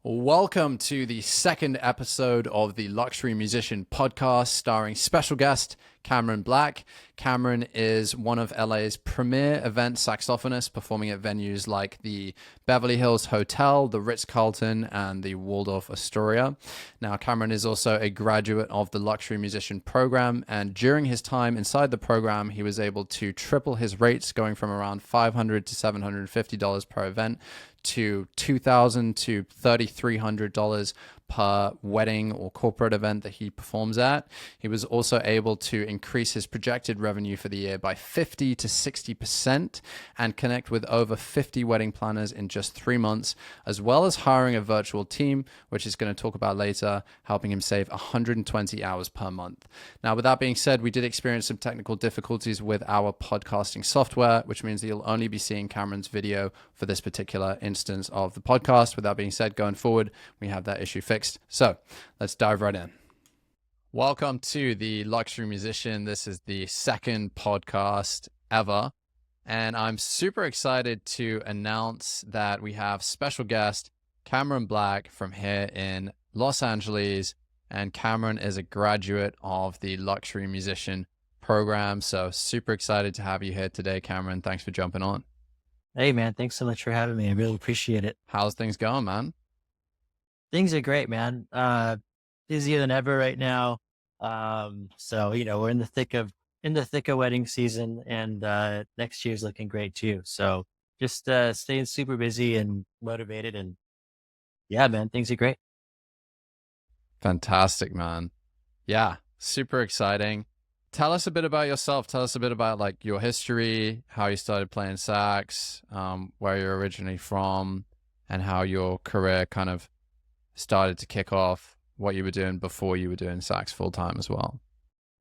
Welcome to the second episode of the Luxury Musician podcast starring special guest Cameron Black. Cameron is one of LA's premier event saxophonists, performing at venues like the Beverly Hills Hotel, the Ritz-Carlton, and the Waldorf Astoria. Now, Cameron is also a graduate of the Luxury Musician program, and during his time inside the program, he was able to triple his rates, going from around $500 to $750 per event to $2,000 to $3,300 per wedding or corporate event that he performs at. He was also able to increase his projected revenue for the year by 50 to 60% and connect with over 50 wedding planners in just 3 months, as well as hiring a virtual team, which he's going to talk about later, helping him save 120 hours per month. Now, with that being said, we did experience some technical difficulties with our podcasting software, which means that you'll only be seeing Cameron's video for this particular instance of the podcast. With that being said, going forward, we have that issue fixed. So let's dive right in. Welcome to the Luxury Musician. This is the second podcast ever, and I'm super excited to announce that we have special guest Cameron Black from here in Los Angeles, and Cameron is a graduate of the Luxury Musician program. So super excited to have you here today, Cameron. Thanks for jumping on. Hey man, thanks so much for having me. I really appreciate it. How's things going, man? Things are great, man. Busier than ever right now. So we're in the thick of wedding season, and next year's looking great too. So just staying super busy and motivated, and yeah, man, things are great. Fantastic, man. Yeah, super exciting. Tell us a bit about yourself. Tell us a bit about like your history, how you started playing sax, where you're originally from, and how your career kind of started to kick off, what you were doing before you were doing sax full time as well.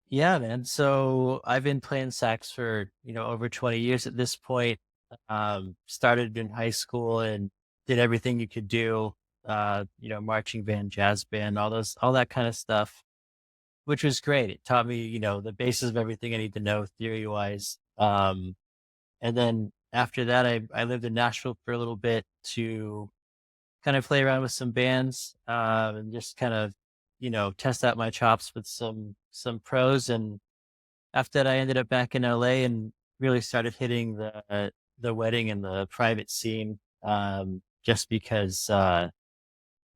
Yeah, man. So I've been playing sax for over 20 years at this point. Started in high school and did everything you could do. Marching band, jazz band, all that kind of stuff, which was great. It taught me, the basis of everything I need to know theory wise. And then after that, I lived in Nashville for a little bit to kind of play around with some bands, and just kind of, test out my chops with some pros. And after that, I ended up back in LA and really started hitting the wedding and the private scene, just because,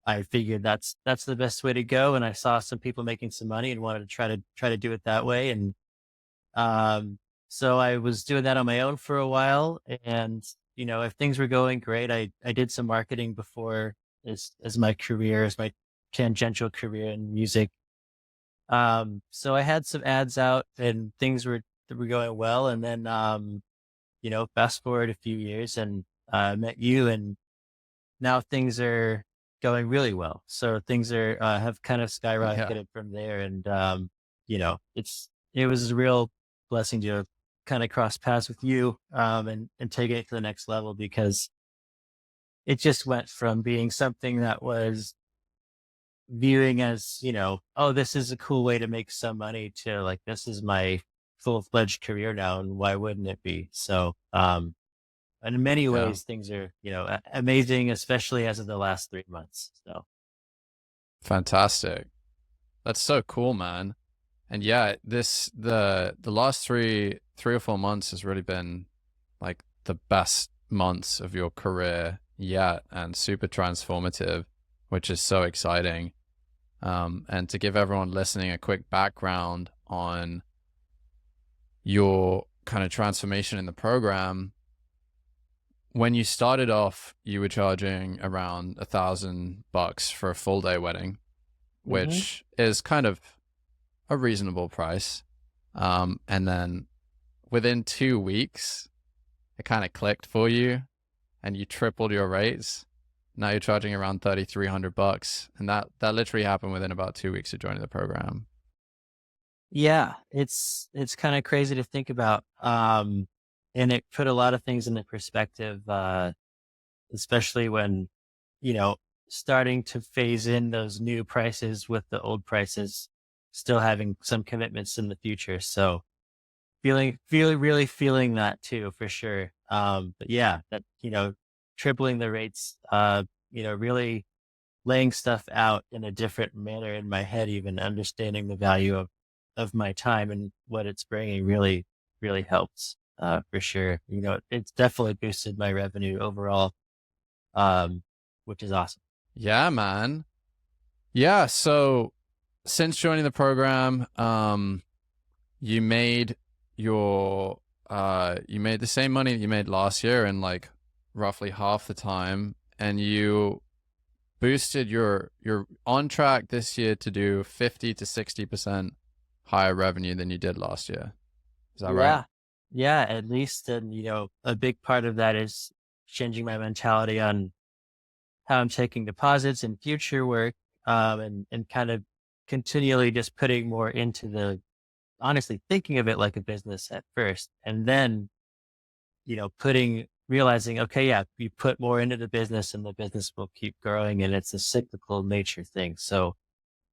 I figured that's the best way to go. And I saw some people making some money and wanted to try to do it that way. And, so I was doing that on my own for a while. And, if things were going great, I did some marketing before as my career, as my tangential career in music. So I had some ads out and things were going well. And then, fast forward a few years and met you, and now things are going really well. So things are have kind of skyrocketed from there. And it was a real blessing to kind of cross paths with you, and take it to the next level, because it just went from being something that was viewing as, oh, this is a cool way to make some money, to like, this is my full-fledged career now, and why wouldn't it be? So, and in many Yeah. ways, things are, amazing, especially as of the last 3 months. So, Fantastic. That's so cool, man. And yeah, the last three or 4 months has really been like the best months of your career yet, and super transformative, which is so exciting. And to give everyone listening a quick background on your kind of transformation in the program, when you started off, you were charging around $1,000 for a full day wedding, hmm which is kind of a reasonable price. And then within 2 weeks, it kind of clicked for you and you tripled your rates. Now you're charging around $3,300. And that literally happened within about 2 weeks of joining the program. yeah, it's kind of crazy to think about. And it put a lot of things into perspective, especially when, you know, starting to phase in those new prices with the old prices, still having some commitments in the future. So really feeling that too, for sure. But yeah, that, tripling the rates, really laying stuff out in a different manner in my head, even understanding the value of my time and what it's bringing really helps, for sure. It's definitely boosted my revenue overall, um, which is awesome. Yeah, man. Yeah. So since joining the program, you made your you made the same money that you made last year in like roughly half the time, and you boosted you're on track this year to do 50 to 60% higher revenue than you did last year. Is that right? Yeah. Yeah, at least, and, a big part of that is changing my mentality on how I'm taking deposits and future work, and kind of continually just putting more into honestly thinking of it like a business at first, and then, realizing, okay, yeah, you put more into the business and the business will keep growing, and it's a cyclical nature thing. So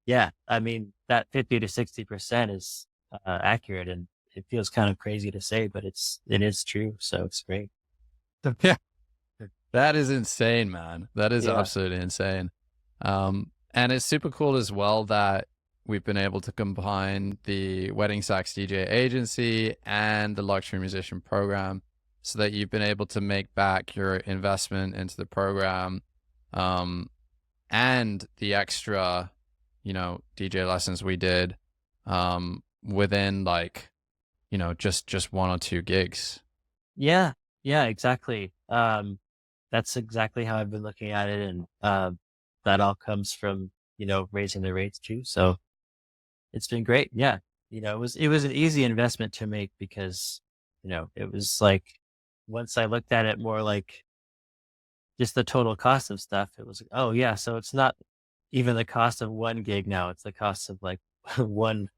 yeah, I mean, that 50 to 60% is accurate, and it feels kind of crazy to say, but it is true. So it's great. Yeah. That is insane, man. That is Yeah. absolutely insane. And it's super cool as well that we've been able to combine the Wedding Sax DJ agency and the luxury musician program so that you've been able to make back your investment into the program, um, and the extra, DJ lessons we did, within like, just one or two gigs. Yeah. Yeah, exactly. That's exactly how I've been looking at it. And that all comes from, raising the rates too. So it's been great. Yeah. It was an easy investment to make because, it was like once I looked at it more like just the total cost of stuff, it was like, oh yeah, so it's not even the cost of one gig now. It's the cost of like one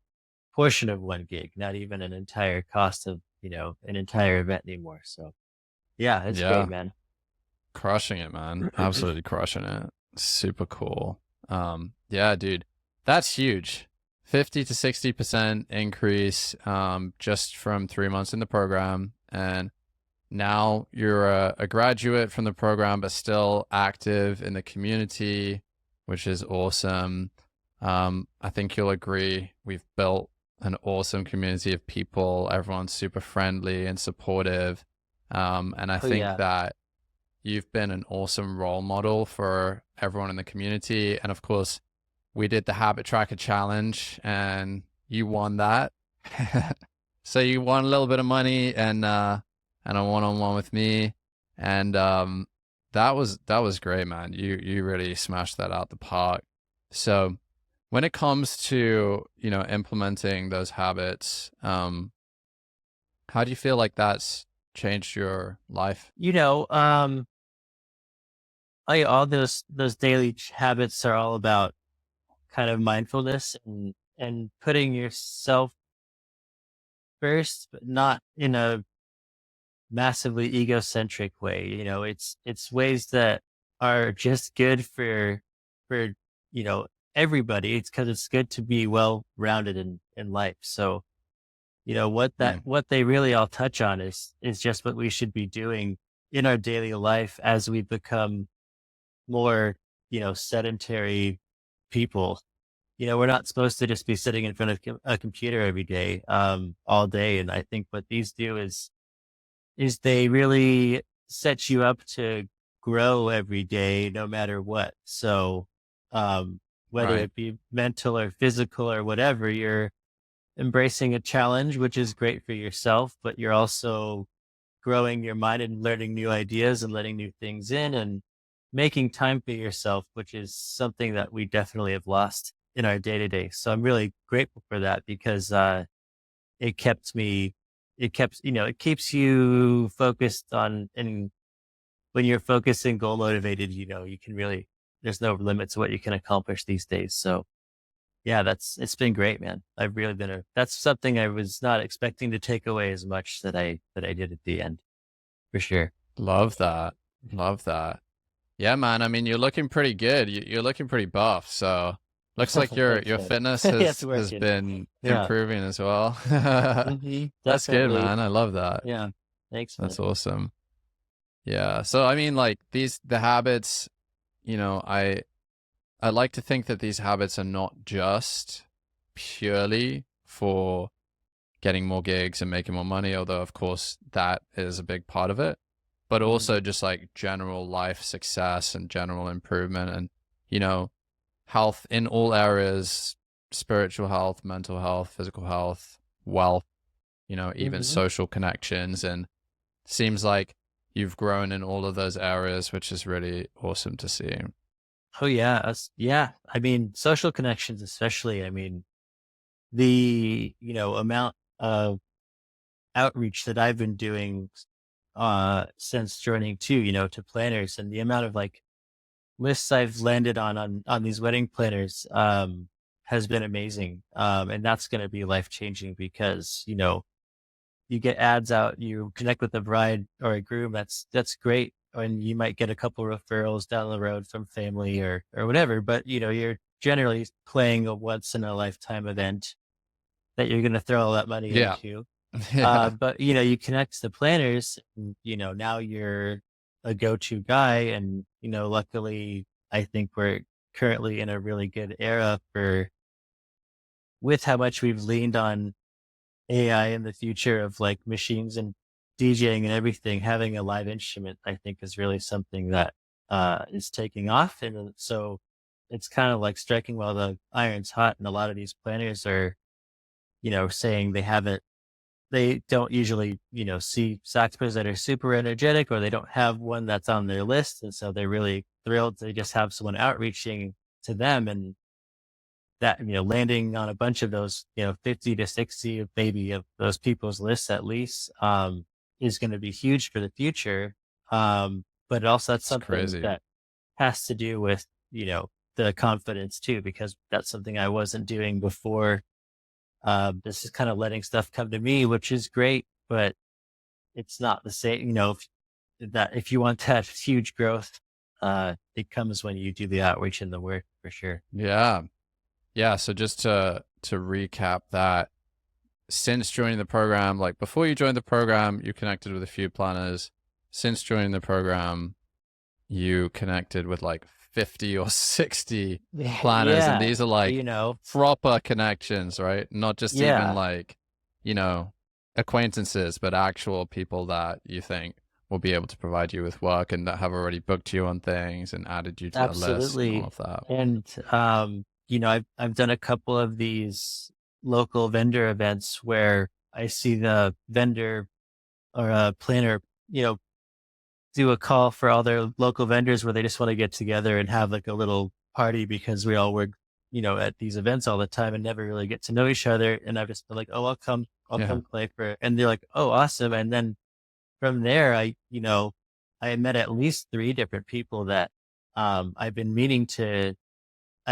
portion of one gig, not even an entire cost of, an entire event anymore. So yeah, it's great, Yeah. man. Crushing it, man. Absolutely crushing it. Super cool. Yeah, dude. That's huge. 50 to 60% increase, just from 3 months in the program. And now you're a graduate from the program, but still active in the community, which is awesome. I think you'll agree. We've built an awesome community of people. Everyone's super friendly and supportive. And I Oh think yeah. that you've been an awesome role model for everyone in the community. And of course, we did the Habit Tracker Challenge and you won that. So you won a little bit of money and a one-on-one with me. And that was great, man. You really smashed that out the park. So when it comes to, implementing those habits, how do you feel like that's changed your life? All those daily habits are all about kind of mindfulness and putting yourself first, but not in a massively egocentric way. It's ways that are just good for everybody. It's because it's good to be well rounded in life. So Hmm. what they really all touch on is just what we should be doing in our daily life as we become more sedentary people. We're not supposed to just be sitting in front of a computer every day, all day. And I think what these do is they really set you up to grow every day, no matter what. So, whether Right. it be mental or physical or whatever, you're embracing a challenge, which is great for yourself, but you're also growing your mind and learning new ideas and letting new things in and making time for yourself, which is something that we definitely have lost in our day to day. So I'm really grateful for that because, it kept me, it keeps you focused and when you're focused and goal motivated, you can really, there's no limit to what you can accomplish these days. So yeah, it's been great, man. I've really that's something I was not expecting to take away as much that I did at the end, for sure. Love that. Love that. Yeah, man. I mean, you're looking pretty good. You're looking pretty buff. So looks like your Thanks, your man. fitness It's has working. been Yeah. improving as well. That's good, Definitely. man. I love that. Yeah. Thanks, man. That's awesome. Yeah. So I mean, like the habits, I I like to think that these habits are not just purely for getting more gigs and making more money, although of course that is a big part of it, but Mhm. also just like general life success and general improvement and, you know, health in all areas, spiritual health, mental health, physical health, wealth, even Mhm. social connections. And seems like you've grown in all of those areas, which is really awesome to see. Oh yeah, yeah. I mean, social connections, especially. I mean, the amount of outreach that I've been doing since joining too, to planners, and the amount of like lists I've landed on these wedding planners has been amazing. And that's going to be life changing because you get ads out, you connect with a bride or a groom. That's great, and you might get a couple referrals down the road from family or whatever. But you're generally playing a once in a lifetime event that you're going to throw all that money Yeah. into. Yeah. But you connect to planners, and, now you're a go-to guy. And, luckily I think we're currently in a really good era for with how much we've leaned on AI in the future of like machines and DJing and everything, having a live instrument, I think is really something that is taking off. And so it's kind of like striking while the iron's hot. And a lot of these planners are, saying they don't usually, see sax players that are super energetic, or they don't have one that's on their list. And so they're really thrilled to just have someone outreaching to them, and that, landing on a bunch of those, 50 to 60 of maybe of those people's lists at least, is going to be huge for the future. But also that's It's something crazy. that has to do with, the confidence too, because that's something I wasn't doing before. This is kind of letting stuff come to me, which is great, but it's not the same, if you want that huge growth, it comes when you do the outreach and the work for sure. Yeah. Yeah. So just to recap that, since joining the program, like before you joined the program, you connected with a few planners. Since joining the program, you connected with like 50 or 60 planners. And Yeah. these are like You know, proper connections, right? Not just even yeah, like, you know, acquaintances, but actual people that you think will be able to provide you with work and that have already booked you on things and added you to their list and all absolutely. of that. And, I've done a couple of these local vendor events where I see the vendor or a planner, do a call for all their local vendors where they just want to get together and have like a little party because we all work, at these events all the time and never really get to know each other. And I've just been like, oh, I'll Yeah. come play for, and they're like, oh, awesome. And then from there, I met at least three different people that, I've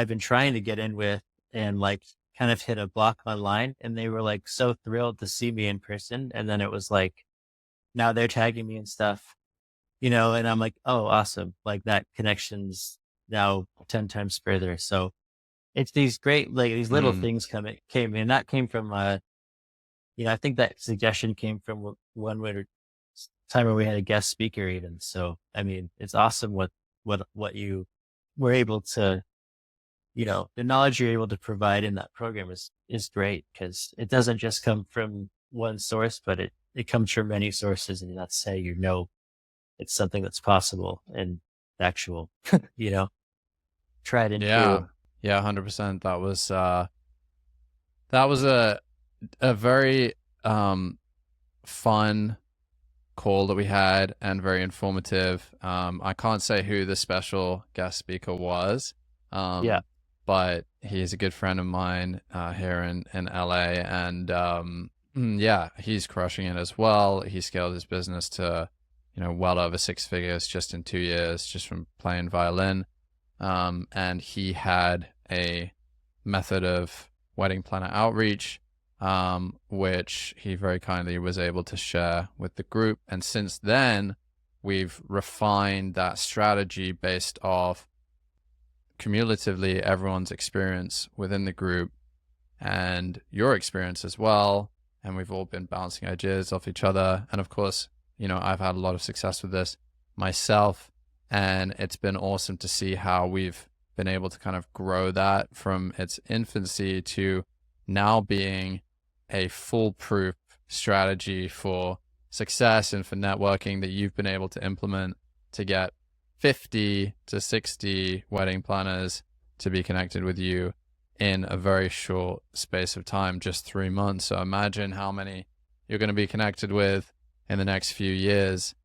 been trying to get in with, and like kind of hit a block online. And they were like so thrilled to see me in person. And then it was like, now they're tagging me and stuff, and I'm like, oh, awesome. Like that connection's now 10 times further. So it's these great, like these little Mm. things came in. That came from, I think that suggestion came from one time where we had a guest speaker even. So, I mean, it's awesome what you were able to, the knowledge you're able to provide in that program is great because it doesn't just come from one source, but it comes from many sources. And that's how it's something that's possible and actual, you know, tried and Yeah. true. Yeah, 100%. That was a very fun call that we had and very informative. I can't say who the special guest speaker was, Yeah. but he's a good friend of mine here in LA, and yeah, he's crushing it as well. He scaled his business to well over six figures just in 2 years, just from playing violin. And he had a method of wedding planner outreach, which he very kindly was able to share with the group. And since then, we've refined that strategy based off cumulatively everyone's experience within the group and your experience as well. And we've all been bouncing ideas off each other. And of course, I've had a lot of success with this myself. And it's been awesome to see how we've been able to kind of grow that from its infancy to now being a foolproof strategy for success and for networking that you've been able to implement to get 50 to 60 wedding planners to be connected with you in a very short space of time, just 3 months. So imagine how many you're going to be connected with in the next few years.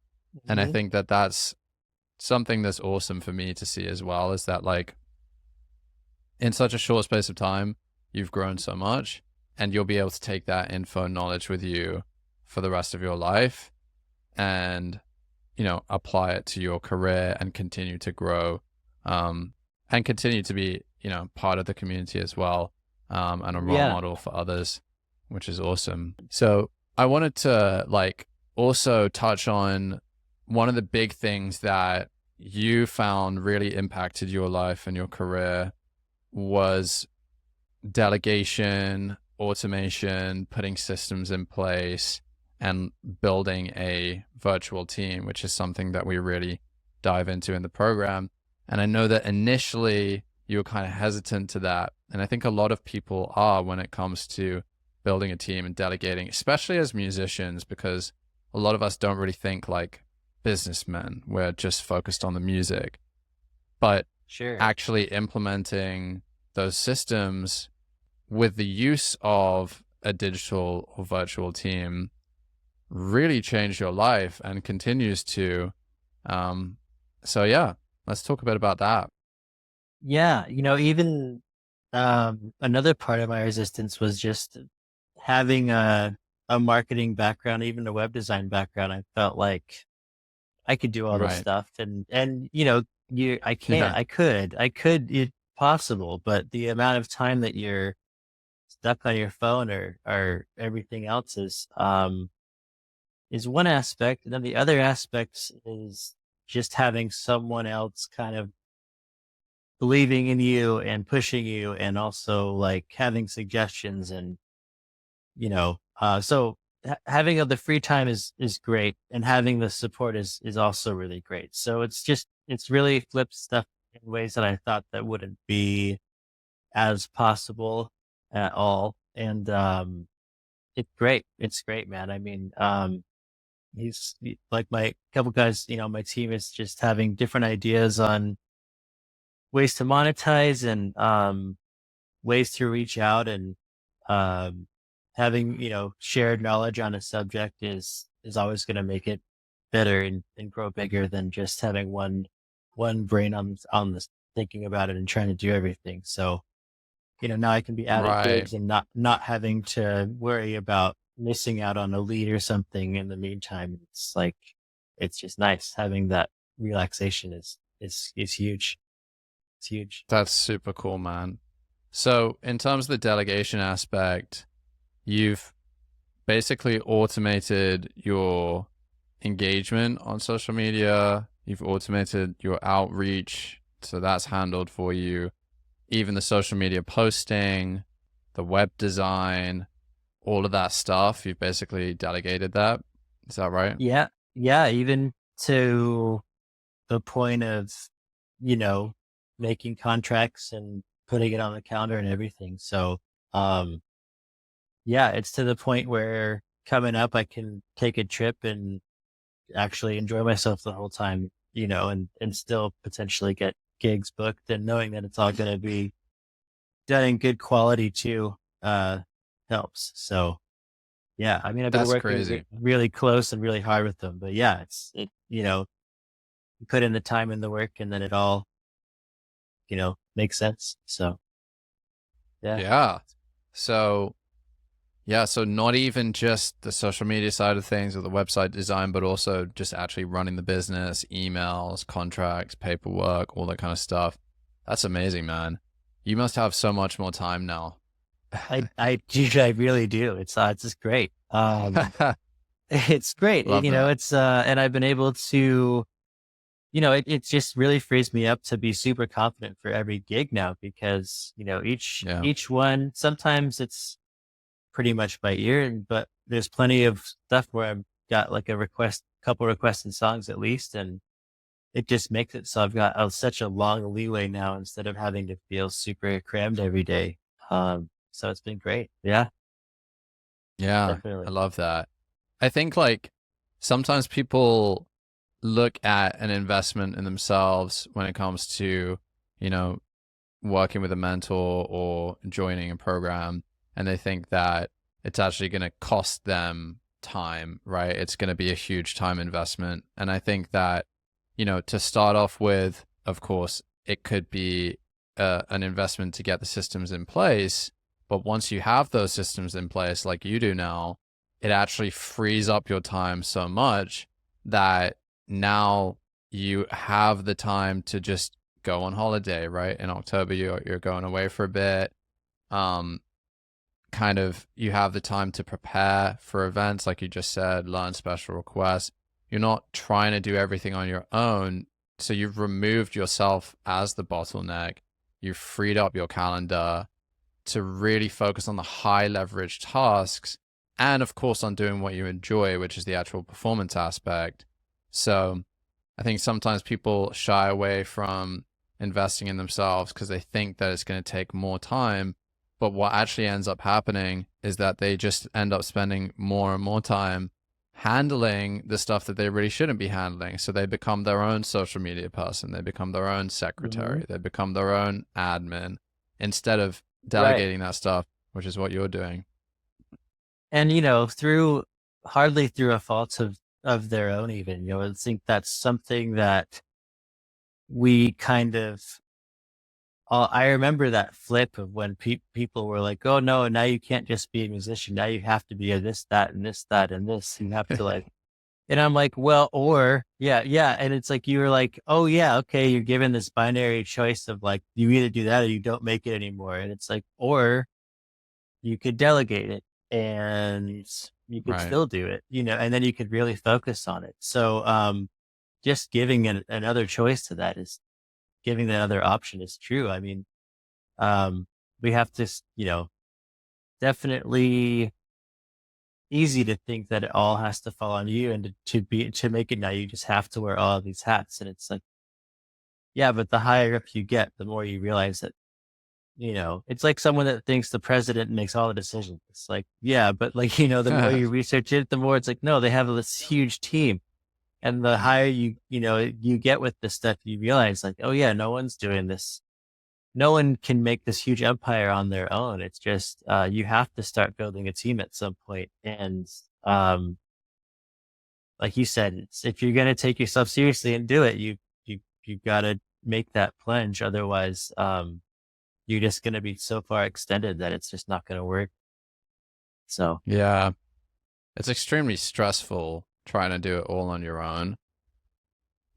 And I Mhm. think that that's something that's awesome for me to see as well, is that like in such a short space of time, you've grown so much and you'll be able to take that info and knowledge with you for the rest of your life and, you know, apply it to your career and continue to grow, and continue to be, you know, part of the community as well, and a role Yeah. model for others, which is awesome. So I wanted to like also touch on one of the big things that you found really impacted your life and your career was delegation, automation, putting systems in place, and building a virtual team, which is something that we really dive into in the program. And I know that initially you were kind of hesitant to that. And I think a lot of people are when it comes to building a team and delegating, especially as musicians, because a lot of us don't really think like businessmen. We're just focused on the music. But Sure. actually implementing those systems with the use of a digital or virtual team really changed your life and continues to. So yeah, let's talk a bit about that. Yeah. Even another part of my resistance was just having a marketing background, even a web design background. I felt like I could do all this Right. stuff, and I can't, Yeah. I could, it's possible, but the amount of time that you're stuck on your phone or everything else is one aspect. And then the other aspect is just having someone else kind of believing in you and pushing you and also like having suggestions and, so having the free time is great, and having the support is also really great. So it's really flipped stuff in ways that I thought that wouldn't be as possible at all. And, it's great. It's great, man. I mean, like my couple guys, my team is just having different ideas on ways to monetize and, ways to reach out, and, um, having, shared knowledge on a subject is always going to make it better and grow bigger than just having one brain on this thinking about it and trying to do everything. So, now I can be out at Right. gigs and not having to worry about missing out on a lead or something in the meantime. It's like, it's just nice having that relaxation is huge. It's huge. That's super cool, man. So in terms of the delegation aspect, you've basically automated your engagement on social media. You've automated your outreach. So that's handled for you. Even the social media posting, the web design, all of that stuff, you've basically delegated that. Is that right? Yeah. Yeah. Even to the point of, you know, making contracts and putting it on the calendar and everything. So, um, yeah, it's to the point where coming up, I can take a trip and actually enjoy myself the whole time, and still potentially get gigs booked, and knowing that it's all going to be done in good quality too, helps. So yeah, I mean, I've been That's working crazy. really close and really hard with them, but yeah, you put in the time and the work, and then it all, makes sense. So yeah. Yeah. So yeah, so not even just the social media side of things or the website design, but also just actually running the business, emails, contracts, paperwork, all that kind of stuff. That's amazing, man. You must have so much more time now. Dude, I really do. It's just great. It's great. Love that. And I've been able to, it just really frees me up to be super confident for every gig now, because, Yeah. each one, sometimes it's pretty much by ear, but there's plenty of stuff where I've got like couple requested songs at least. And, it just makes it so I've got such a long leeway now instead of having to feel super crammed every day. So it's been great. Yeah, Yeah, I definitely. love that. I think like sometimes people look at an investment in themselves when it comes to, you know, working with a mentor or joining a program, and they think that it's actually going to cost them time, right? It's going to be a huge time investment. And I think that, to start off with, of course, it could be an investment to get the systems in place. But once you have those systems in place, like you do now, it actually frees up your time so much that now you have the time to just go on holiday, right? In October, you're going away for a bit. Um, Kind of you have the time to prepare for events, like you just said, learn special requests. You're not trying to do everything on your own. So you've removed yourself as the bottleneck. You've freed up your calendar to really focus on the high leverage tasks and, of course, on doing what you enjoy, which is the actual performance aspect. So I think sometimes people shy away from investing in themselves because they think that it's going to take more time. But what actually ends up happening is that they just end up spending more and more time handling the stuff that they really shouldn't be handling. So they become their own social media person, they become their own Hmm. secretary, they become their own admin instead of Right. delegating that stuff, which is what you're doing. And, through hardly through a fault of their own, even, I think that's something that we kind of, I remember that flip of when people were like, "Oh no, now you can't just be a musician. Now you have to be a this, that, and this, that, and this. You have to like," and I'm like, "Well, or yeah, yeah." And it's like, you were like, "Oh yeah, okay." You're given this binary choice of like, you either do that or you don't make it anymore. And it's like, or you could delegate it and you could Right. still do it, and then you could really focus on it. So, just giving another choice to that is giving that other option is true. I mean, um, we have to, definitely easy to think that it all has to fall on you, and to make it now, you just have to wear all of these hats. And it's like, yeah, but the higher up you get, the more you realize that, it's like someone that thinks the president makes all the decisions. It's like, yeah, but like, the more you research it, the more it's like, no, they have this huge team. And the higher you get with this stuff, you realize like, oh yeah, no one's doing this. No one can make this huge empire on their own. It's just, you have to start building a team at some point. And, like you said, if you're going to take yourself seriously and do it, you got to make that plunge. Otherwise, you're just going to be so far extended that it's just not going to work. So Yeah. It's extremely stressful trying to do it all on your own,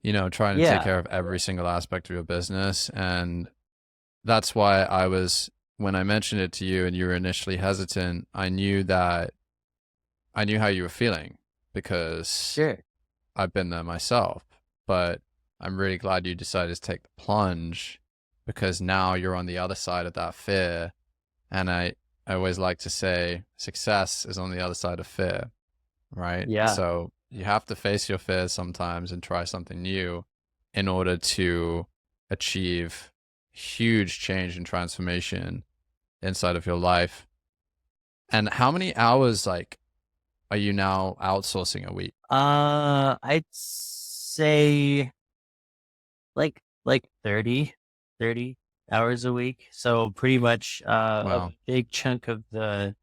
trying to take yeah, care of every single aspect of your business. And that's why when I mentioned it to you and you were initially hesitant, I knew how you were feeling because sure. I've been there myself. But I'm really glad you decided to take the plunge because now you're on the other side of that fear. And I always like to say success is on the other side of fear, right? Yeah. So you have to face your fears sometimes and try something new in order to achieve huge change and transformation inside of your life. And how many hours like are you now outsourcing a week? I'd say like 30 hours a week. So pretty much, a Wow. big chunk of the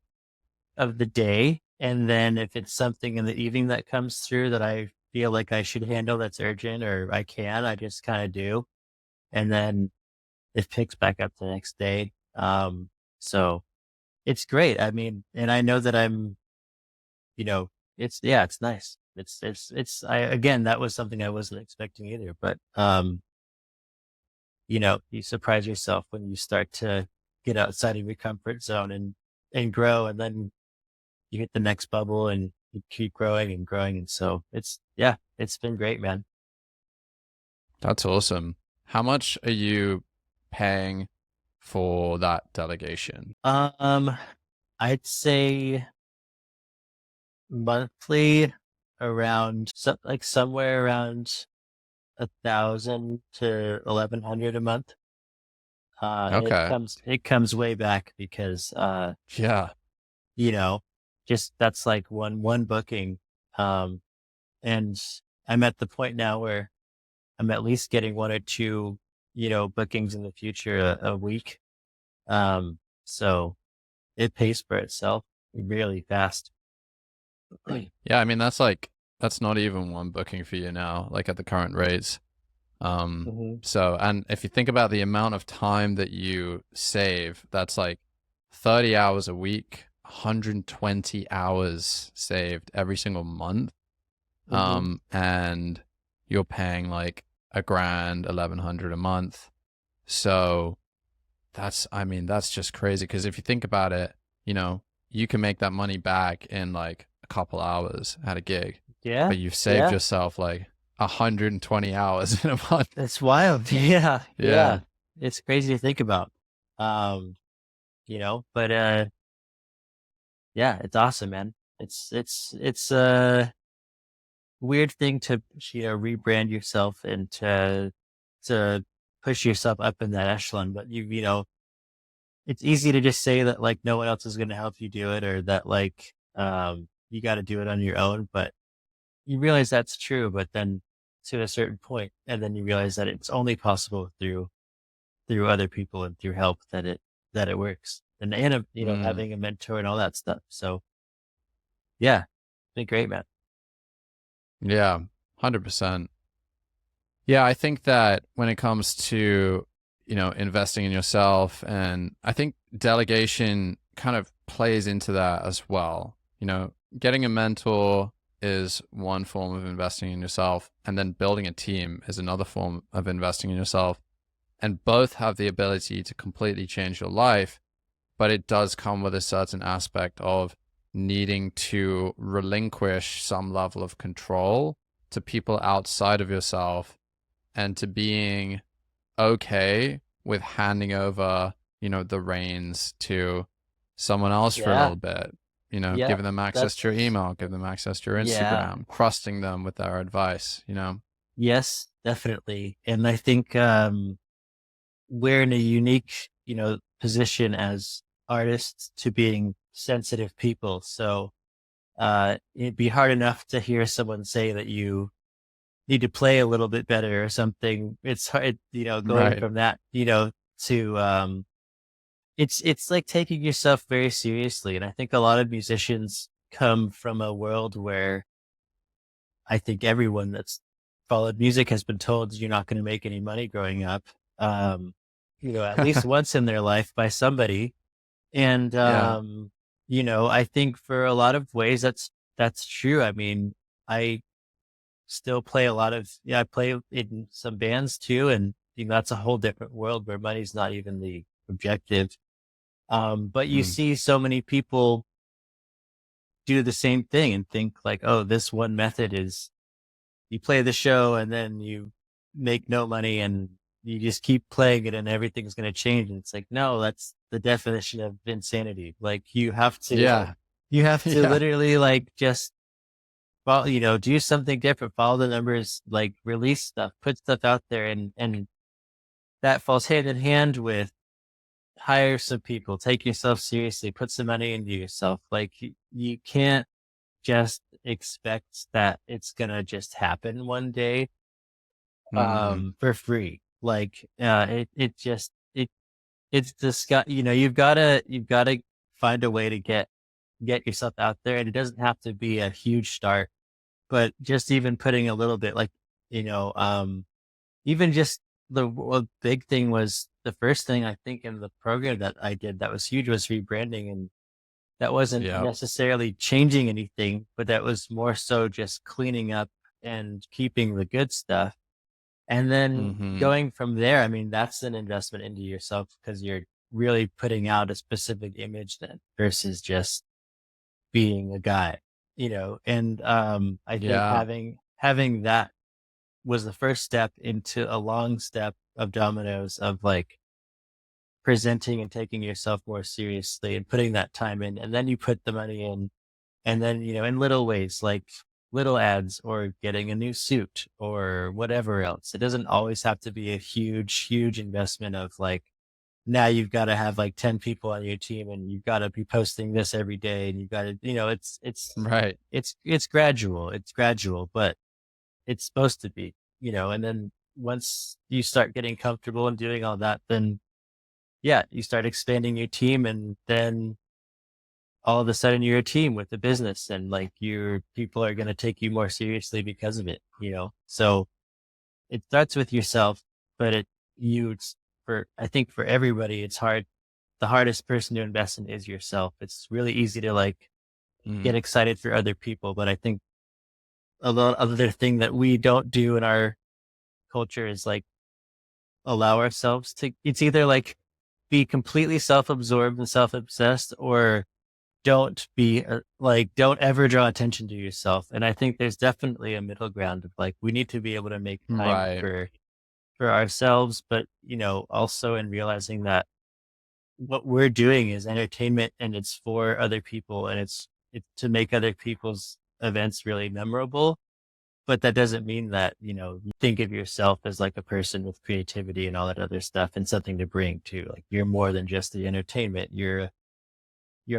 day. And then if it's something in the evening that comes through that I feel like I should handle that's urgent or I just kind of do. And then it picks back up the next day. So it's great. I mean, and I know that you know, yeah, it's nice. Again, that was something I wasn't expecting either, but, you surprise yourself when you start to get outside of your comfort zone and grow, and then you hit the next bubble and you keep growing and growing. And so yeah, it's been great, man. That's awesome. How much are you paying for that delegation? Um, I'd say monthly around somewhere around 1,000 to 1,100 a month. And Okay. it comes way back because, Yeah. you know, just that's like one booking. Um, and I'm at the point now where I'm at least getting one or two, bookings in the future a week. So it pays for itself really fast. Yeah, I mean that's not even one booking for you now, like at the current rates. Um, Mhm. so and if you think about the amount of time that you save, that's like 30 hours a week, 120 hours saved every single month. Mhm. And you're paying like a grand, 1,100 a month. So I mean, that's just crazy. Because if you think about it, you know, you can make that money back in like a couple hours at a gig, Yeah. but you've saved Yeah. yourself like 120 hours in a month. That's wild. Yeah. Yeah. Yeah. It's crazy to think about. Um, but yeah, it's awesome, man. It's a weird thing to, rebrand yourself and to push yourself up in that echelon, but it's easy to just say that like no one else is going to help you do it, or that like you got to do it on your own, but you realize that's true, but then to a certain point, and then you realize that it's only possible through other people and through help that it works. And Mm, having a mentor and all that stuff. So yeah, it's been great, man. yeah. 100%. Yeah, I think that when it comes to, investing in yourself, and I think delegation kind of plays into that as well. Getting a mentor is one form of investing in yourself, and then building a team is another form of investing in yourself. And both have the ability to completely change your life, but it does come with a certain aspect of needing to relinquish some level of control to people outside of yourself, and to being okay with handing over, the reins to someone else for a Yeah. little bit, Yeah. giving them access to your That's, email, give them access to your yeah. Instagram, trusting them with their advice. Yes, definitely. And I think, we're in a unique, position as artists to being sensitive people. So, it'd be hard enough to hear someone say that you need to play a little bit better or something. It's hard, going Right. from that, to, it's like taking yourself very seriously. And I think a lot of musicians come from a world where I think everyone that's followed music has been told you're not going to make any money growing up. Um, at least once in their life by somebody. And, Yeah. I think for a lot of ways that's true. I mean, I still play a lot of, yeah, I play in some bands too. And, that's a whole different world where money's not even the objective. But you Mm. see so many people do the same thing and think like, oh, this one method is you play the show and then you make no money and you just keep playing it and everything's going to change. And it's like, no, that's the definition of insanity. Like Yeah. you have to Yeah. literally like just follow, do something different, follow the numbers, like release stuff, put stuff out there. And that falls hand in hand with hire some people, take yourself seriously, put some money into yourself. Like you can't just expect that it's going to just happen one day Hmm. for free. Like, it just, it's disgust, you've gotta find a way to get yourself out there. And it doesn't have to be a huge start, but just even putting a little bit, like, you know, even just big thing was the first thing I think in the program that I did that was huge was rebranding. And that wasn't Yeah. necessarily changing anything, but that was more so just cleaning up and keeping the good stuff. And then Hmm. going from there, I mean, that's an investment into yourself because you're really putting out a specific image then versus just being a guy, and I think Yeah. having that was the first step into a long step of dominoes of like presenting and taking yourself more seriously and putting that time in. And then you put the money in. And then, in little ways, like little ads or getting a new suit or whatever else. It doesn't always have to be a huge investment of like, now you've got to have like 10 people on your team and you've got to be posting this every day and you've got to, Right. it's gradual. It's gradual, but it's supposed to be, and then once you start getting comfortable and doing all that, then yeah, you start expanding your team and then all of a sudden you're a team with the business and like your people are going to take you more seriously because of it. So it starts with yourself, but I think for everybody, it's hard. The hardest person to invest in is yourself. It's really easy to like Mm. get excited for other people, but I think a lot other thing that we don't do in our culture is like allow ourselves to, it's either like be completely self-absorbed and self-obsessed or don't ever draw attention to yourself. And I think there's definitely a middle ground of like, we need to be able to make time Right. for ourselves, but also in realizing that what we're doing is entertainment and it's for other people and it's to make other people's events really memorable. But that doesn't mean that, you think of yourself as like a person with creativity and all that other stuff and something to bring too. Like you're more than just the entertainment. You're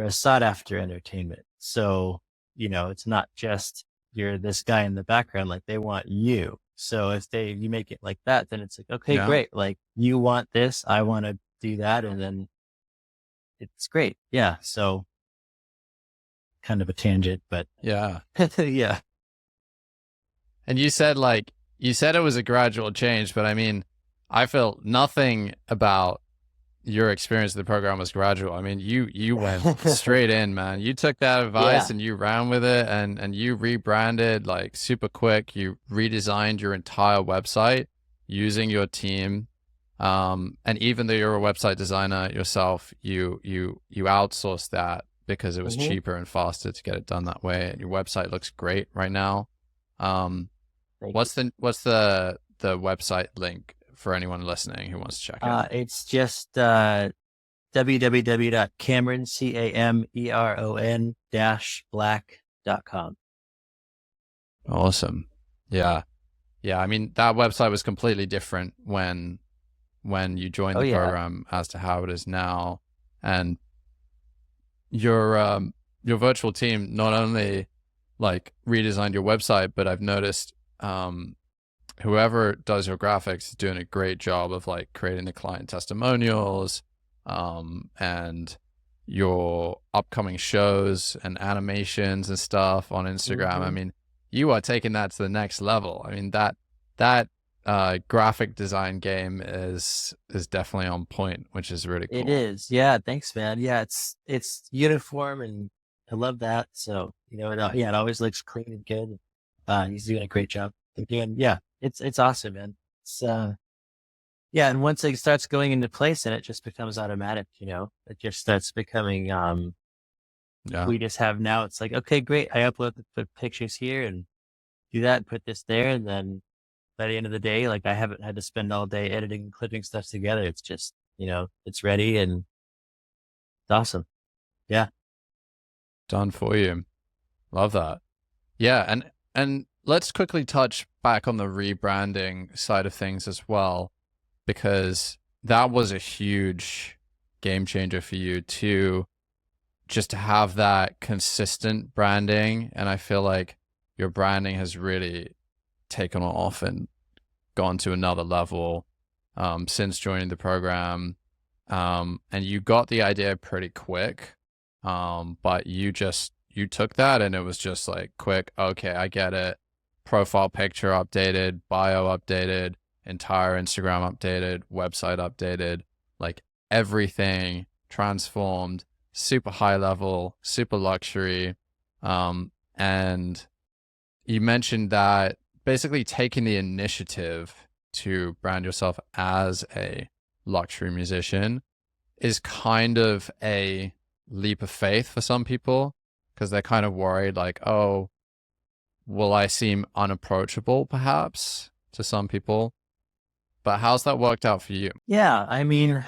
a sought after entertainment. So, it's not just you're this guy in the background, like they want you. So if you make it like that, then it's like, okay, Yeah. great. Like you want this, I want to do that. And then it's great. Yeah. So kind of a tangent, but Yeah. yeah. And you said it was a gradual change, but I mean, I feel nothing about your experience of the program was gradual. I mean, you went straight in, man. You took that advice Yeah. and you ran with it, and you rebranded like super quick. You redesigned your entire website using your team. And even though you're a website designer yourself, you outsourced that because it was Hmm. cheaper and faster to get it done that way. And your website looks great right now. Um, Thank you. what's the website link for anyone listening who wants to check it? It's just www.cameron, CAMERON -black.com. Awesome. Yeah. Yeah. I mean, that website was completely different when you joined Oh the yeah. program as to how it is now. And your virtual team not only like redesigned your website, but I've noticed whoever does your graphics is doing a great job of like creating the client testimonials, and your upcoming shows and animations and stuff on Instagram. I Hmm. mean, you are taking that to the next level. I mean, that graphic design game is definitely on point, which is really It cool. is. Yeah. Thanks, man. Yeah. It's uniform and I love that. So, yeah, it always looks clean and good. He's doing a great job. Yeah, it's awesome, man. It's, yeah. And once it starts going into place, then it just becomes automatic, it just starts becoming, Yeah. we just have now, it's like, okay, great. I upload the pictures here and do that and put this there. And then by the end of the day, like I haven't had to spend all day editing and clipping stuff together. It's just, it's ready and it's awesome. Yeah. Done for you. Love that. Yeah, and let's quickly touch back on the rebranding side of things as well, because that was a huge game changer for you too, just to have that consistent branding. And I feel like your branding has really taken off and gone to another level since joining the program. And you got the idea pretty quick, but you took that and it was just like quick. Okay, I get it. Profile picture updated, bio updated, entire Instagram updated, website updated, like everything transformed, super high level, super luxury. And you mentioned that basically taking the initiative to brand yourself as a luxury musician is kind of a leap of faith for some people because they're kind of worried, like, oh, will I seem unapproachable perhaps to some people? But how's that worked out for you? Yeah. I mean,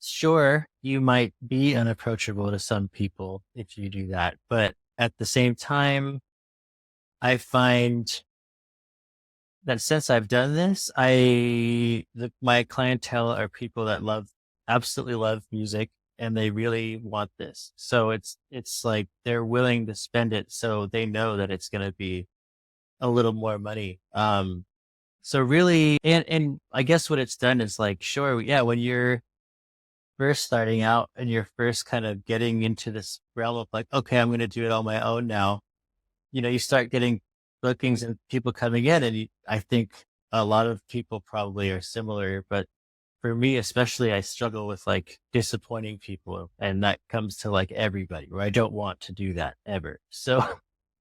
sure, you might be unapproachable to some people if you do that, but at the same time, I find that since I've done this, my clientele are people that absolutely love music, and they really want this. So it's like they're willing to spend it, so they know that it's going to be a little more money. So really, and I guess what it's done is like, sure, yeah, when you're first starting out and you're first kind of getting into this realm of like, okay, I'm going to do it on my own now, you start getting bookings and people coming in, and I think a lot of people probably are similar, but for me, especially, I struggle with like disappointing people, and that comes to like everybody, where I don't want to do that ever. So,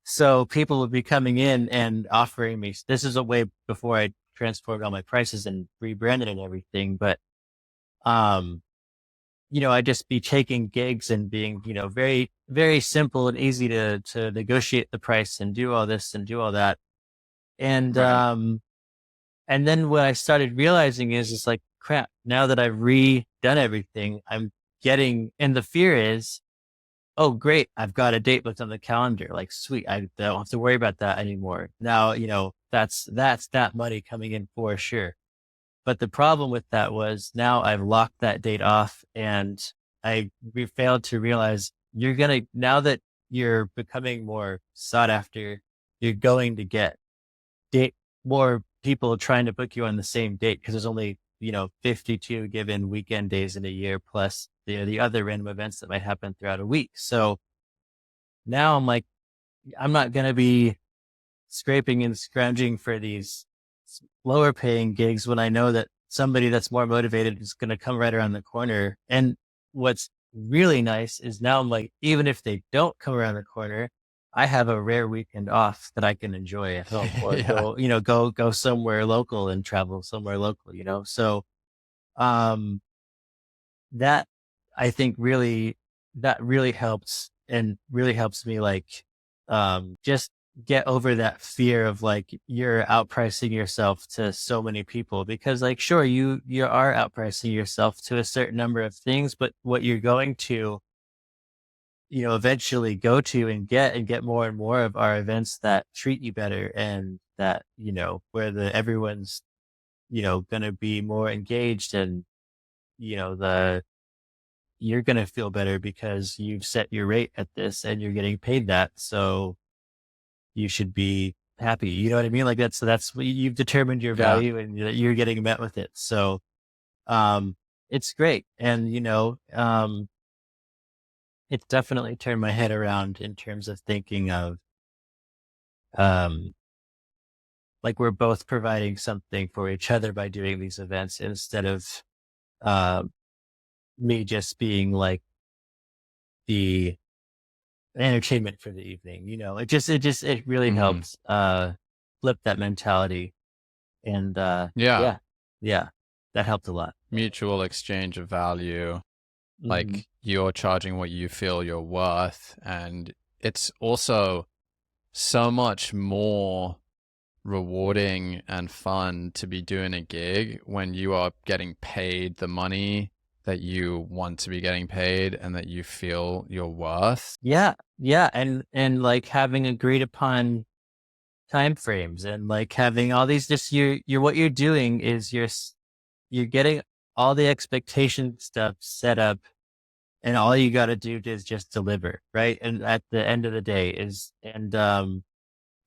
so people would be coming in and offering me, this is a way before I transformed all my prices and rebranded and everything. But, um, I'd just be taking gigs and being, very, very simple and easy to negotiate the price and do all this and do all that. And, Right. and then what I started realizing is it's like, crap, now that I've redone everything, I'm getting, and the fear is, oh, great, I've got a date booked on the calendar. Like, sweet, I don't have to worry about that anymore. Now, that's that money coming in for sure. But the problem with that was now I've locked that date off, and we failed to realize now that you're becoming more sought after, you're going to get date more people trying to book you on the same date, because there's only, 52 given weekend days in a year, plus the other random events that might happen throughout a week. So now I'm like, I'm not going to be scraping and scrounging for these lower paying gigs when I know that somebody that's more motivated is going to come right around the corner. And what's really nice is now I'm like, even if they don't come around the corner, I have a rare weekend off that I can enjoy at home, or Yeah. go somewhere local and travel somewhere local. So, um, that I think really helps, and really helps me like, just get over that fear of like you're outpricing yourself to so many people, because like, sure, you are outpricing yourself to a certain number of things, but what you're going to, eventually go to and get more and more of our events that treat you better, and that, where everyone's, going to be more engaged, and, the you're going to feel better because you've set your rate at this and you're getting paid that. So you should be happy. You know what I mean? Like that's what you've determined your Yeah. value, and you're getting met with it. So, it's great. And, it's definitely turned my head around in terms of thinking of, um, like we're both providing something for each other by doing these events, instead of, uh, me just being like the entertainment for the evening. It really Mhm. helps, flip that mentality. And, Yeah. yeah, yeah, that helped a lot. Mutual exchange of value. Mhm. Like you're charging what you feel you're worth. And it's also so much more rewarding and fun to be doing a gig when you are getting paid the money that you want to be getting paid and that you feel you're worth. Yeah, yeah, and, like, having agreed upon time frames, and, like, having all these, just you're what you're doing is you're getting all the expectation stuff set up, and all you gotta do is just deliver, right? And at the end of the day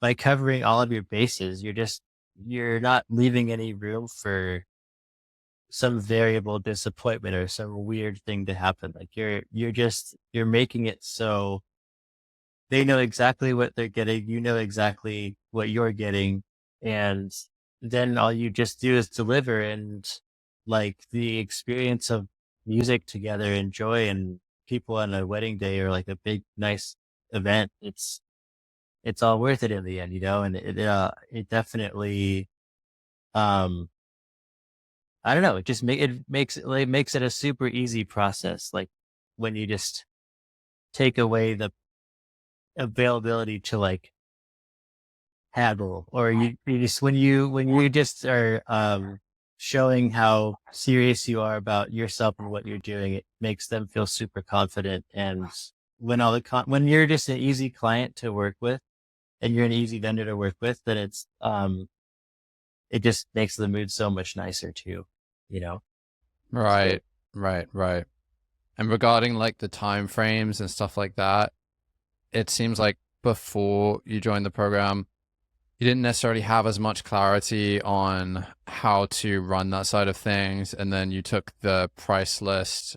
by covering all of your bases, you're not leaving any room for some variable disappointment or some weird thing to happen. Like you're making it so they know exactly what they're getting, you know exactly what you're getting, and then all you just do is deliver. And like the experience of music together and joy and people on a wedding day, or like a big nice event, it's all worth it in the end, and it definitely, um I don't know. It just makes it a super easy process. Like when you just take away the availability to like haggle, or you just when you just are, showing how serious you are about yourself and what you're doing, it makes them feel super confident. And when you're just an easy client to work with, and you're an easy vendor to work with, then it just makes the mood so much nicer too, you know? So, Right, right. And regarding like the time frames and stuff like that, it seems like before you joined the program, you didn't necessarily have as much clarity on how to run that side of things. And then you took the price list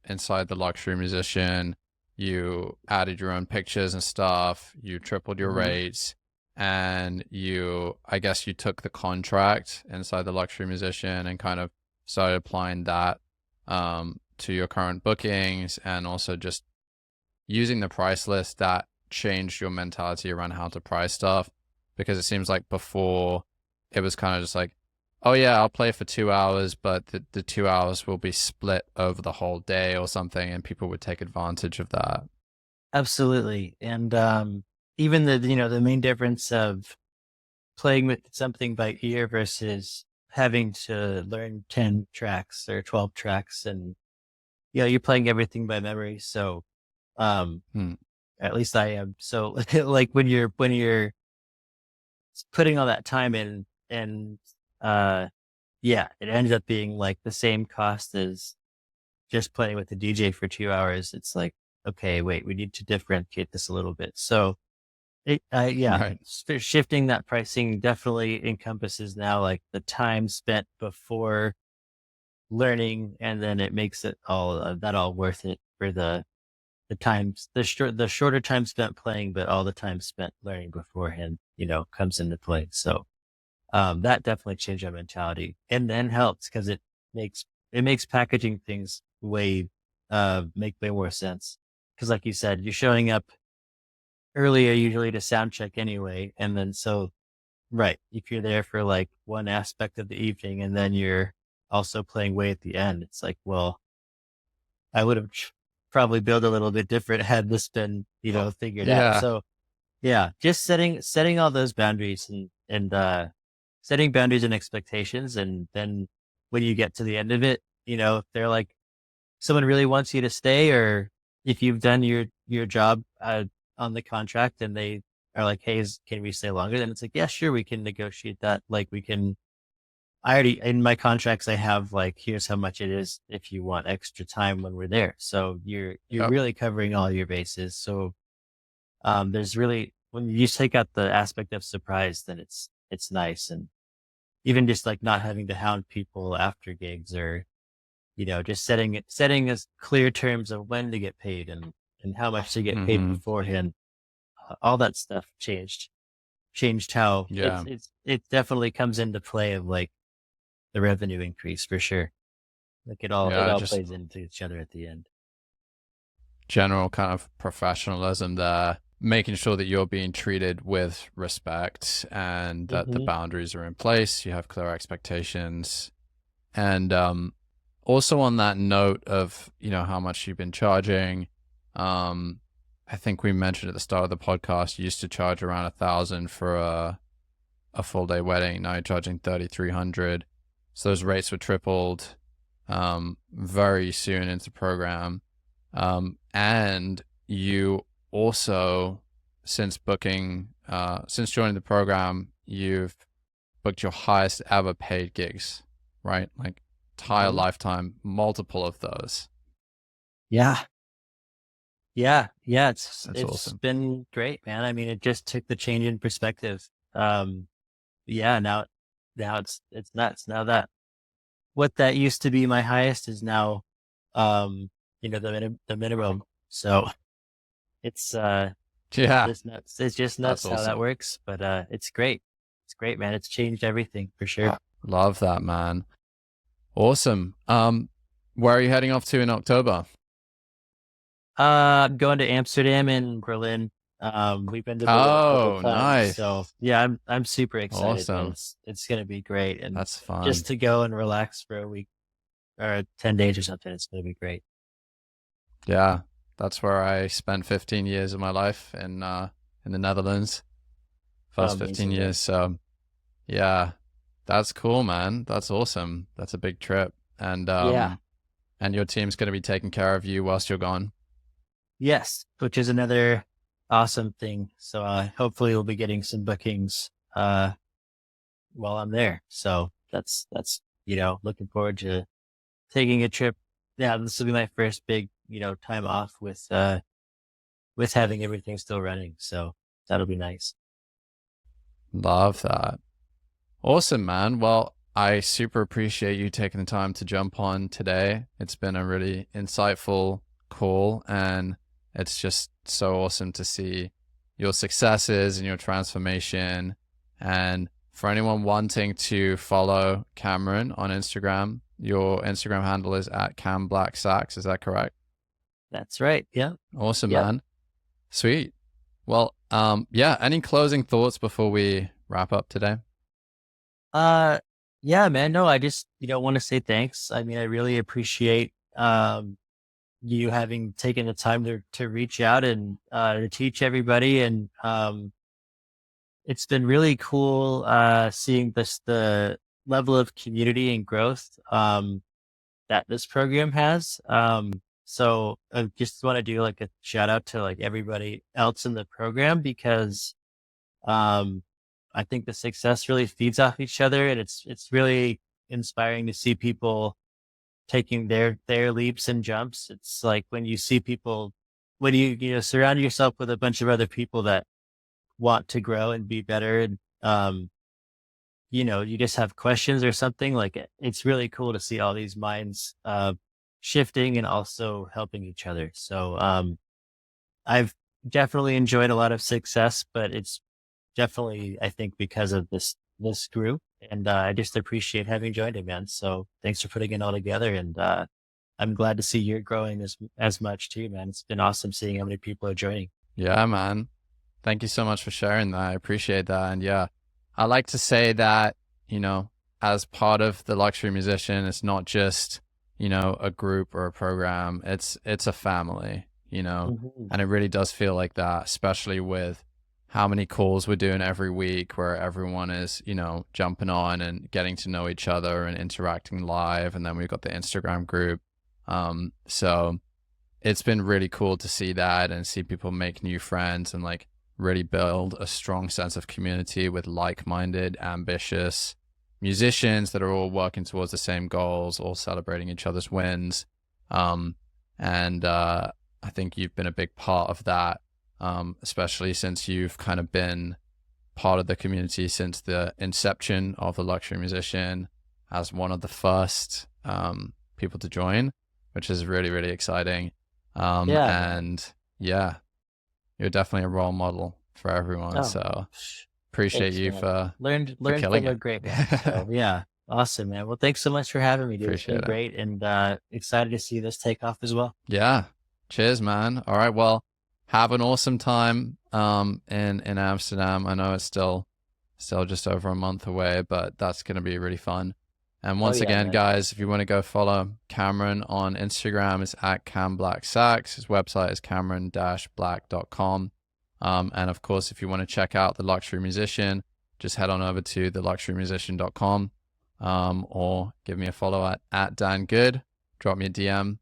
inside the luxury musician, you added your own pictures and stuff, you tripled your mhm. rates, and I guess you took the contract inside the luxury musician and kind of started applying that to your current bookings, and also just using the price list that changed your mentality around how to price stuff. Because it seems like before it was kind of just like, oh yeah, I'll play for 2 hours, but the 2 hours will be split over the whole day or something, and people would take advantage of that. Absolutely. And even the main difference of playing with something by ear versus having to learn 10 tracks or 12 tracks, and you're playing everything by memory. So um Hmm. at least I am. So like when you're putting all that time in, and uh yeah, it ends up being like the same cost as just playing with the DJ for 2 hours. It's like, okay, wait, we need to differentiate this a little bit. So yeah, Right. shifting that pricing definitely encompasses now like the time spent before learning, and then it makes it all that all worth it for the shorter time spent playing, but all the time spent learning beforehand, comes into play. So that definitely changed my mentality, and then helps because it makes packaging things make way more sense. Because like you said, you're showing up earlier usually to sound check anyway, and then so right, if you're there for like one aspect of the evening and then you're also playing way at the end, it's like, well, I would have probably built a little bit different had this been, figured out. Yeah. So yeah, just setting all those boundaries, and setting boundaries and expectations, and then when you get to the end of it, if they're like someone really wants you to stay, or if you've done your job on the contract and they are like, "Hey, can we stay longer?" Then it's like, "Yeah, sure, we can negotiate that. Like, we can." I already in my contracts I have like, here's how much it is if you want extra time when we're there. So you're Yep. really covering all your bases. So there's really, when you just take out the aspect of surprise, then it's nice. And even just like not having to hound people after gigs, or just setting as clear terms of when to get paid, and how much to get paid Hmm. beforehand. All that stuff changed how Yeah. it definitely comes into play of like the revenue increase for sure. Like it Yeah. all Just plays into each other at the end. general kind of professionalism there, making sure that you're being treated with respect and that the Hmm. boundaries are in place, you have clear expectations. And also on that note of, how much you've been charging, um, I think we mentioned at the start of the podcast, you used to charge around 1,000 for a full day wedding. Now you're charging 3,300. So those rates were tripled very soon into the program. And you also, since joining the program, you've booked your highest ever paid gigs, right? Like entire Hmm. lifetime, multiple of those. Yeah. Yeah. It's That's it's awesome. been great, man. I mean, it just took the change in perspective. Yeah, now it's nuts. Now that what that used to be my highest is now, the minimum. So it's Yeah, just nuts. It's just that's nuts how that awesome. works. But it's great. It's great, man. It's changed everything for sure. Love that, man. Awesome. Where are you heading off to in October? I'm going to Amsterdam and Berlin. We've been to Berlin a couple Oh, times, so nice. yeah, I'm super excited, man. Awesome. It's gonna be great, and That's fun. just to go and relax for a week or 10 days or something, it's gonna be great. Yeah, that's where I spent 15 years of my life in the Netherlands. Oh, First 15 amazing, man. years. So yeah, that's cool, man. That's awesome. That's a big trip. Yeah. And your team's going to be taking care of you whilst you're gone. Yes, which is another. awesome thing. So hopefully we'll be getting some bookings while I'm there. So that's looking forward to taking a trip. Yeah, this will be my first big time off with having everything still running. So that'll be nice. Love that. Awesome, man. Well, I super appreciate you taking the time to jump on today. It's been a really insightful call, and it's just so awesome to see your successes and your transformation. And for anyone wanting to follow Cameron on Instagram, your Instagram handle is at CamBlackSax. Is that correct? That's right. Yeah. Awesome, Yep. man. Sweet. Well, yeah, any closing thoughts before we wrap up today? Uh, yeah, man. No, I just, want to say thanks. I mean, I really appreciate, you having taken the time to reach out and, to teach everybody. And, it's been really cool, seeing the level of community and growth, that this program has. So I just want to do like a shout out to like everybody else in the program because, um, I think the success really feeds off each other, and it's really inspiring to see people taking their leaps and jumps. It's like when you see people, when you surround yourself with a bunch of other people that want to grow and be better, and you just have questions or something. Like it's really cool to see all these minds shifting and also helping each other. So I've definitely enjoyed a lot of success, but it's definitely, I think, because of this group, and I just appreciate having joined it, man. So thanks for putting it all together, and I'm glad to see you're growing as much too, man. It's been awesome seeing how many people are joining. Yeah, man. Thank you so much for sharing that. I appreciate that. And yeah, I like to say that, as part of the luxury musician, it's not just, a group or a program. It's a family, Mhm. and it really does feel like that, especially with how many calls we're doing every week where everyone is, jumping on and getting to know each other and interacting live. And then we've got the Instagram group. So it's been really cool to see that and see people make new friends and like really build a strong sense of community with like-minded, ambitious musicians that are all working towards the same goals, all celebrating each other's wins. And I think you've been a big part of that, especially since you've kind of been part of the community since the inception of the luxury musician as one of the first people to join, which is really, really exciting. Yeah, man. And yeah, you're definitely a role model for everyone. Oh, So appreciate thanks, you man. for Learned killing from a it. great one. So yeah, awesome, man. Well, thanks so much for having me, dude. It's Appreciate been it. great, and excited to see this take off as well. Yeah. Cheers, man. All right. Well, have an awesome time in Amsterdam. I know it's still just over a month away, but that's gonna be really fun. And Oh once yeah, again, man. guys, if you want to go follow Cameron on Instagram, it's at CamBlackSax. His website is cameron-black.com. And of course, if you want to check out The Luxury Musician, just head on over to theluxurymusician.com, or give me a follow at Dan Good. Drop me a DM,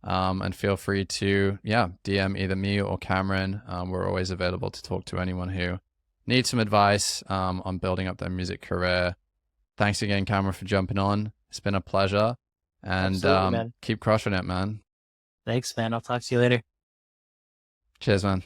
and feel free to, DM either me or Cameron. We're always available to talk to anyone who needs some advice on building up their music career. Thanks again, Cameron, for jumping on. It's been a pleasure. And Absolutely, man. keep crushing it, man. Thanks, man. I'll talk to you later. Cheers, man.